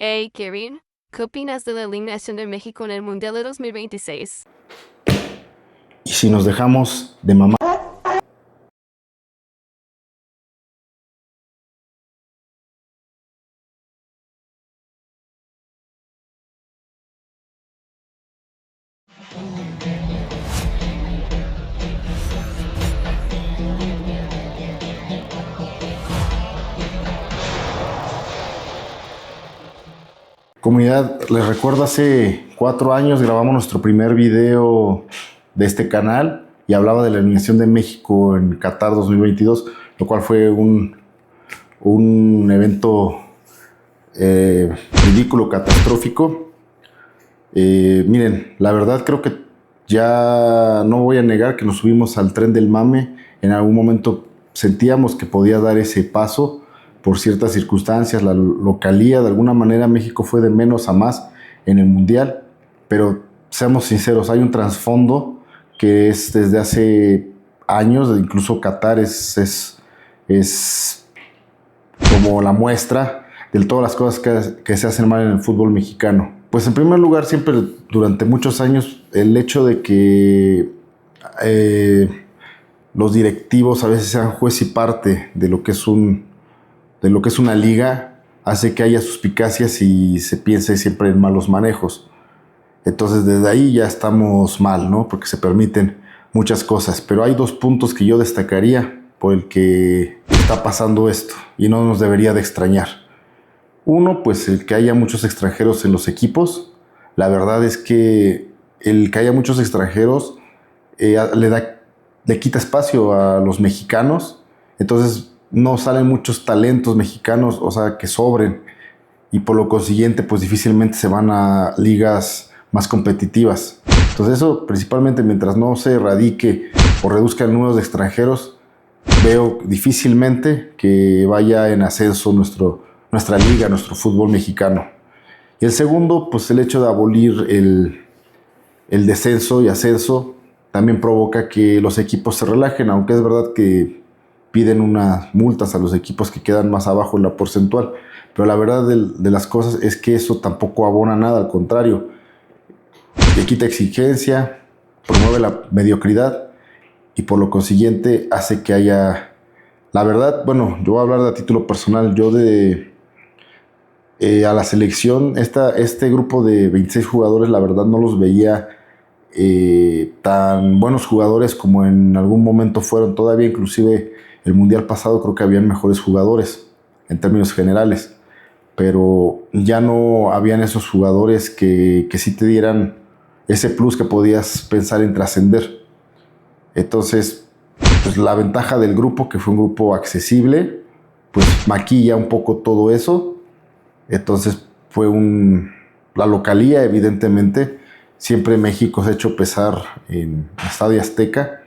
Hey, Kevin, ¿qué opinas de la eliminación de México en el Mundial de 2026? Y si nos dejamos de mamá. Comunidad, les recuerdo hace 4 años grabamos nuestro primer video de este canal y hablaba de la eliminación de México en Qatar 2022, lo cual fue un evento ridículo, catastrófico. Miren, la verdad creo que ya no voy a negar que nos subimos al tren del mame. En algún momento sentíamos que podía dar ese paso por ciertas circunstancias, la localía, de alguna manera México fue de menos a más en el Mundial, pero seamos sinceros, hay un trasfondo que es desde hace años, incluso Qatar es como la muestra de todas las cosas que se hacen mal en el fútbol mexicano. Pues en primer lugar, siempre durante muchos años, el hecho de que los directivos a veces sean juez y parte de lo que es una liga hace que haya suspicacias y se piense siempre en malos manejos. Entonces desde ahí ya estamos mal, ¿no? Porque se permiten muchas cosas. Pero hay 2 puntos que yo destacaría por el que está pasando esto y no nos debería de extrañar. Uno, pues el que haya muchos extranjeros en los equipos. La verdad es que el que haya muchos extranjeros le quita espacio a los mexicanos. Entonces no salen muchos talentos mexicanos, o sea, que sobren. Y por lo consiguiente, pues difícilmente se van a ligas más competitivas. Entonces eso, principalmente mientras no se erradique o reduzca el número de extranjeros, veo difícilmente que vaya en ascenso nuestra liga, nuestro fútbol mexicano. Y el segundo, pues el hecho de abolir el descenso y ascenso también provoca que los equipos se relajen, aunque es verdad que piden unas multas a los equipos que quedan más abajo en la porcentual. Pero la verdad de las cosas es que eso tampoco abona nada, al contrario. Le quita exigencia, promueve la mediocridad y por lo consiguiente hace que haya... La verdad, bueno, yo voy a hablar de a título personal. Yo a la selección, este grupo de 26 jugadores, la verdad no los veía tan buenos jugadores como en algún momento fueron. Todavía inclusive el mundial pasado creo que habían mejores jugadores en términos generales, pero ya no habían esos jugadores que sí te dieran ese plus que podías pensar en trascender. Entonces, pues la ventaja del grupo, que fue un grupo accesible, pues maquilla un poco todo eso. Entonces la localía, evidentemente. Siempre México se ha hecho pesar en el Estadio Azteca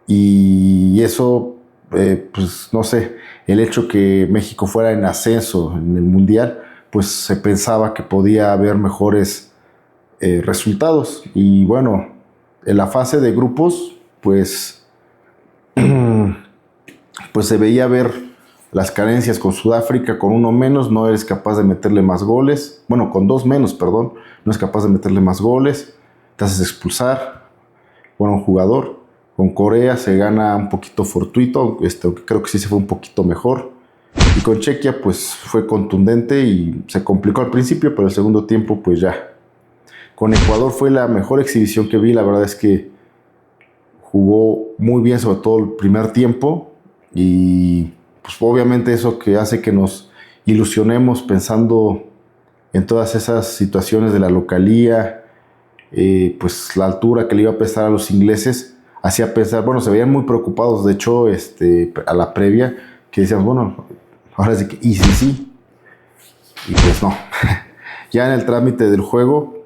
y eso, pues no sé, el hecho que México fuera en ascenso en el Mundial, pues se pensaba que podía haber mejores resultados. Y bueno, en la fase de grupos, pues se veía ver las carencias con Sudáfrica. Con uno menos no eres capaz de meterle más goles. Bueno, con 2 menos, perdón, no es capaz de meterle más goles. Te haces expulsar por un jugador. Con Corea se gana un poquito fortuito, aunque creo que sí se fue un poquito mejor. Y con Chequia pues fue contundente y se complicó al principio, pero el segundo tiempo pues ya. Con Ecuador fue la mejor exhibición que vi. La verdad es que jugó muy bien, sobre todo el primer tiempo, y pues obviamente eso que hace que nos ilusionemos pensando en todas esas situaciones de la localía, pues la altura que le iba a pesar a los ingleses, hacía pensar, bueno, se veían muy preocupados, de hecho, a la previa, que decíamos, bueno, ahora sí que, y sí, y pues no. Ya en el trámite del juego,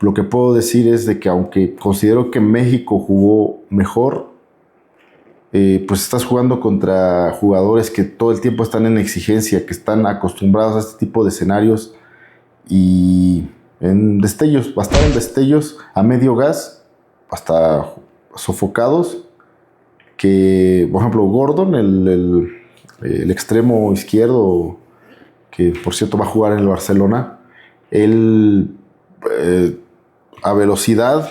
lo que puedo decir es de que aunque considero que México jugó mejor, pues estás jugando contra jugadores que todo el tiempo están en exigencia, que están acostumbrados a este tipo de escenarios y en destellos, bastaron destellos a medio gas, hasta sofocados, que por ejemplo Gordon, el extremo izquierdo, que por cierto va a jugar en el Barcelona, Él a velocidad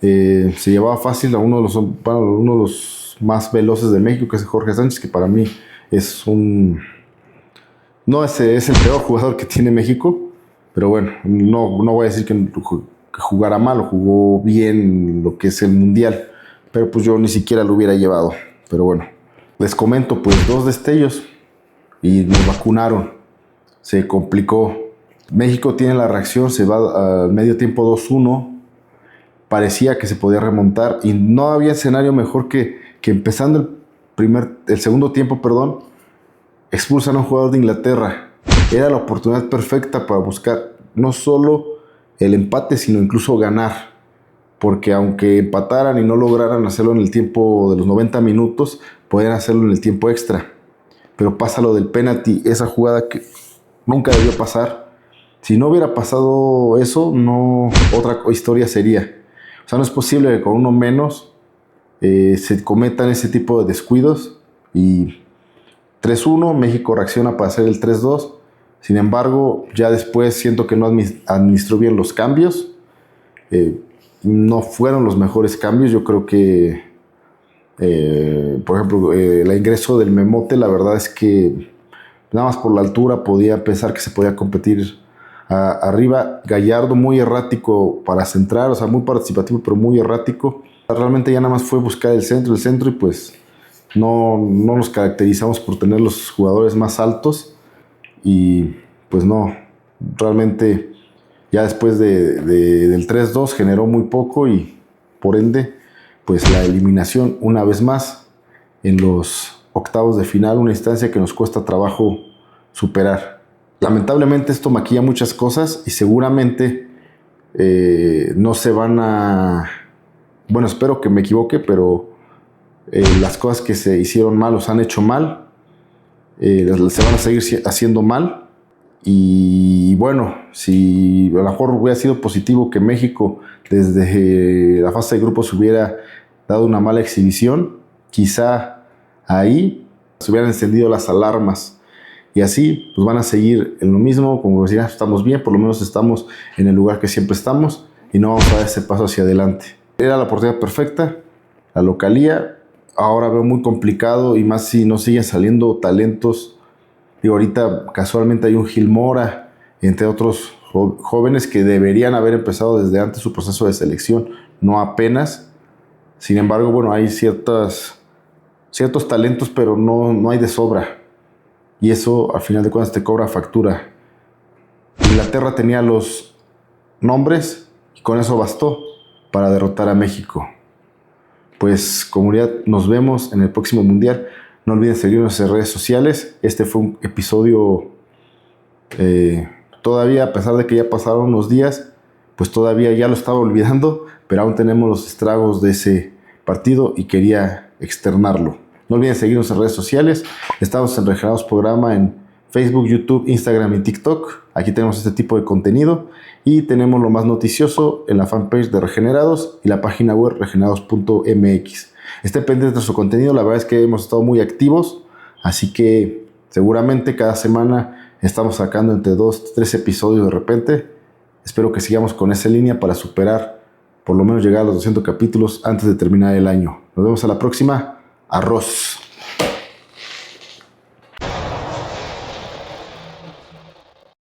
se llevaba fácil a uno de los más veloces de México, que es Jorge Sánchez, que para mí es es el peor jugador que tiene México, pero bueno, no voy a decir que jugara mal, o jugó bien lo que es el Mundial, pero pues yo ni siquiera lo hubiera llevado. Pero bueno, les comento, pues 2 destellos y nos vacunaron. Se complicó. México tiene la reacción, se va al medio tiempo 2-1. Parecía que se podía remontar y no había escenario mejor que empezando el segundo tiempo, expulsan a un jugador de Inglaterra. Era la oportunidad perfecta para buscar no solo el empate, sino incluso ganar. Porque aunque empataran y no lograran hacerlo en el tiempo de los 90 minutos, podían hacerlo en el tiempo extra. Pero pasa lo del penalti, esa jugada que nunca debió pasar. Si no hubiera pasado eso, otra historia sería. O sea, no es posible que con uno menos se cometan ese tipo de descuidos. Y 3-1, México reacciona para hacer el 3-2. Sin embargo, ya después siento que no administró bien los cambios. No fueron los mejores cambios. Yo creo que, por ejemplo, el ingreso del Memote, la verdad es que nada más por la altura podía pensar que se podía competir arriba. Gallardo muy errático para centrar, o sea, muy participativo, pero muy errático. Realmente ya nada más fue buscar el centro y pues no nos caracterizamos por tener los jugadores más altos y pues no, realmente ya después del 3-2 generó muy poco y por ende pues la eliminación una vez más en los octavos de final, una instancia que nos cuesta trabajo superar. Lamentablemente esto maquilla muchas cosas y seguramente no se van a... Bueno, espero que me equivoque, pero las cosas que se hicieron mal o se han hecho mal, se van a seguir haciendo mal. Y bueno, si a lo mejor hubiera sido positivo que México desde la fase de grupos hubiera dado una mala exhibición, quizá ahí se hubieran encendido las alarmas. Y así pues van a seguir en lo mismo, como decía, estamos bien, por lo menos estamos en el lugar que siempre estamos y no vamos a dar ese paso hacia adelante. Era la oportunidad perfecta, la localía. Ahora veo muy complicado y más si no siguen saliendo talentos. Digo, ahorita casualmente hay un Gil Mora, entre otros jóvenes que deberían haber empezado desde antes su proceso de selección, no apenas. Sin embargo, bueno, hay ciertos talentos, pero no hay de sobra. Y eso, al final de cuentas, te cobra factura. Inglaterra tenía los nombres y con eso bastó para derrotar a México. Pues, comunidad, nos vemos en el próximo Mundial. No olviden seguirnos en redes sociales. Este fue un episodio todavía, a pesar de que ya pasaron unos días, pues todavía ya lo estaba olvidando, pero aún tenemos los estragos de ese partido y quería externarlo. No olviden seguirnos en redes sociales. Estamos en Regenerados Programa en Facebook, YouTube, Instagram y TikTok. Aquí tenemos este tipo de contenido y tenemos lo más noticioso en la fanpage de Regenerados y la página web regenerados.mx. Estén pendientes de nuestro contenido, la verdad es que hemos estado muy activos, así que seguramente cada semana estamos sacando entre 2-3 episodios de repente. Espero que sigamos con esa línea para superar, por lo menos llegar a los 200 capítulos antes de terminar el año. Nos vemos a la próxima. Arroz.